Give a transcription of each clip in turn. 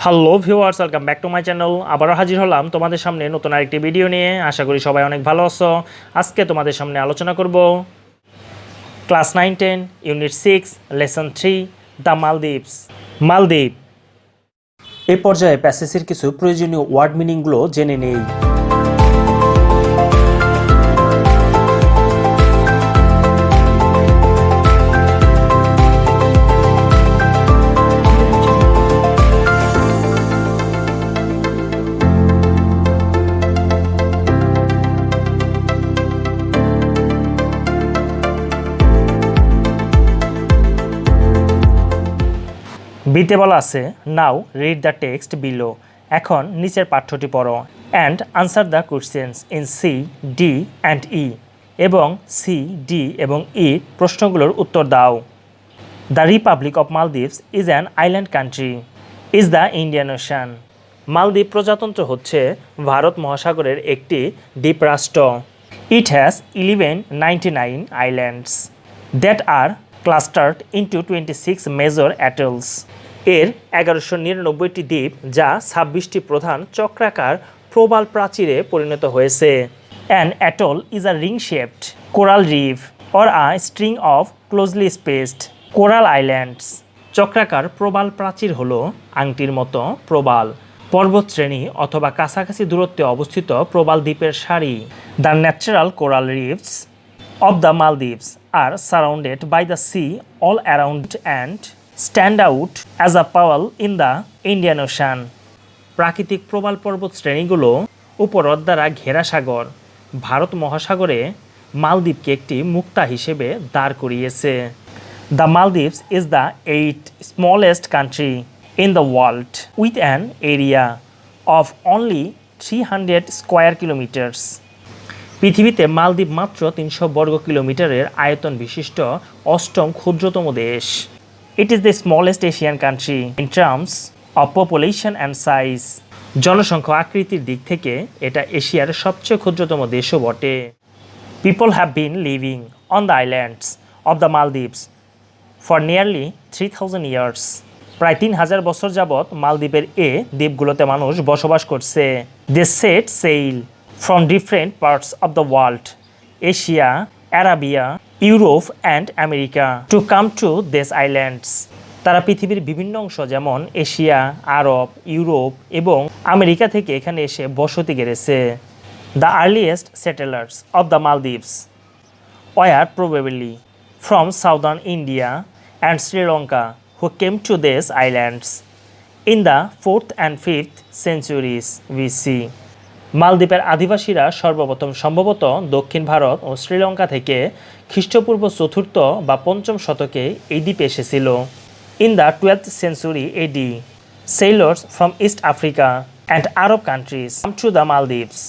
Hello viewers, welcome back to my channel. আবারও হাজির হলাম তোমাদের সামনে নতুন আরেকটি ভিডিও নিয়ে। আশা করি সবাই অনেক ভালো আছো। আজকে তোমাদের সামনে আলোচনা করব class 9-10 unit 6 lesson 3 the Maldives. মালদ্বীপ। এই পর্যায়ে প্যাসেজের কিছু প্রয়োজনীয় ওয়ার্ড মিনিংগুলো জেনে নেই। বিতে বলা আছে now read the text below. এখন নিচের পাঠ্যটি পড়ো and answer the questions in C, D and E. এবং সি, ডি এবং ই প্রশ্নগুলোর উত্তর দাও। The Republic of Maldives is an island country. Is the Indian Ocean. Maldives প্রজাতন্ত্র হচ্ছে ভারত মহাসাগরের একটি দ্বীপরাষ্ট্র। It has 1199 islands that are clustered into 26 major atolls. এর 1199টি দ্বীপ যা 26টি প্রধান চক্রাকার প্রবাল প্রাচীরে পরিণত হয়েছে। An atoll is a ring-shaped coral reef or a string of closely spaced coral islands. চক্রাকার প্রবাল প্রাচীর হলো আংটির মতো প্রবাল পর্বতশ্রেণী অথবা কাছাকাছি দূরত্বে অবস্থিত প্রবাল দ্বীপের সারি। The natural coral reefs of the Maldives are surrounded by the sea all around and stand out as a pearl in the Indian Ocean. প্রাকৃতিক প্রবাল পর্বত শ্রেণীগুলো উপরদ দ্বারা ঘেরা সাগর ভারত মহাসাগরে মালদ্বীপকে একটি মুক্তা হিসেবে দাঁড় করিয়েছে। The Maldives is the 8th smallest country in the world with an area of only 300 square kilometers. পৃথিবীতে মালদ্বীপ মাত্র 300 বর্গ কিলোমিটারের আয়তন বিশিষ্ট অষ্টম ক্ষুদ্রতম দেশ। It is the smallest Asian country in terms of population and size. জনসংখ্যা আকৃতির দিক থেকে এটা এশিয়ার সবচেয়ে ক্ষুদ্রতম দেশও বটে। People have been living on the islands of the Maldives for nearly 3000 years. প্রায় 3000 বছর যাবৎ মালদ্বীপের দ্বীপগুলোতে মানুষ বসবাস করছে। They set sail from different parts of the world, Asia, Arabia, Europe and America to come to these islands. তারা পৃথিবীর বিভিন্ন অংশ যেমন এশিয়া, আরব, ইউরোপ এবং আমেরিকা থেকে এখানে এসে বসতি গেড়েছে। The earliest settlers of the Maldives were probably from southern India and Sri Lanka who came to these islands in the 4th and 5th centuries BC. মালদ্বীপের আদিবাসীরা সর্বপ্রথম সম্ভবত দক্ষিণ ভারত ও শ্রীলঙ্কা থেকে খ্রিস্টপূর্ব 4th বা 5ম শতকে এই দ্বীপে এসেছিল। In the 12th century AD, sailors from East Africa and Arab countries came to the Maldives.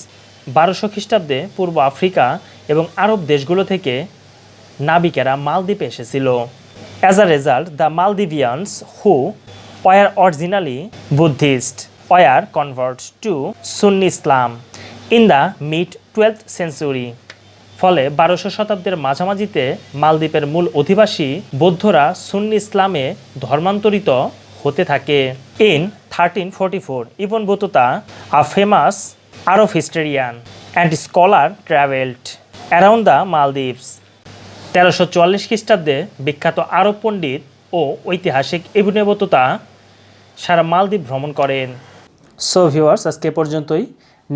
1200 খ্রিস্টাব্দে পূর্ব আফ্রিকা এবং আরব দেশগুলো থেকে নাবিকেরা মালদ্বীপে এসেছিল। As a result, the Maldivians who were originally Buddhist were converted to Sunni Islam in the mid-12th century. ফলে 1200 শতাব্দীর মাঝামাঝিতে মালদ্বীপের মূল অধিবাসী বৌদ্ধরা সুন্নি ইসলামে ধর্মান্তরিত হতে থাকে। In 1344, Ibn Battuta, a famous Arab historian and scholar, traveled around the Maldives. 1344 খ্রিস্টাব্দে বিখ্যাত আরব পণ্ডিত ও ঐতিহাসিক ইবনে বতুতা সারা মালদ্বীপ ভ্রমণ করেন। সো ভিউয়ার্স, আজকে পর্যন্তই।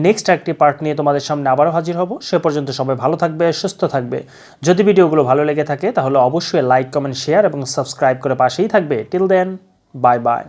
নেক্সট একটি পার্ট নিয়ে তোমাদের সামনে আবারও হাজির হব। সে পর্যন্ত সবাই ভালো থাকবে, সুস্থ থাকবে। যদি ভিডিওগুলো ভালো লেগে থাকে তাহলে অবশ্যই লাইক, কমেন্ট, শেয়ার এবং সাবস্ক্রাইব করে পাশেই থাকবে। Till then, bye by.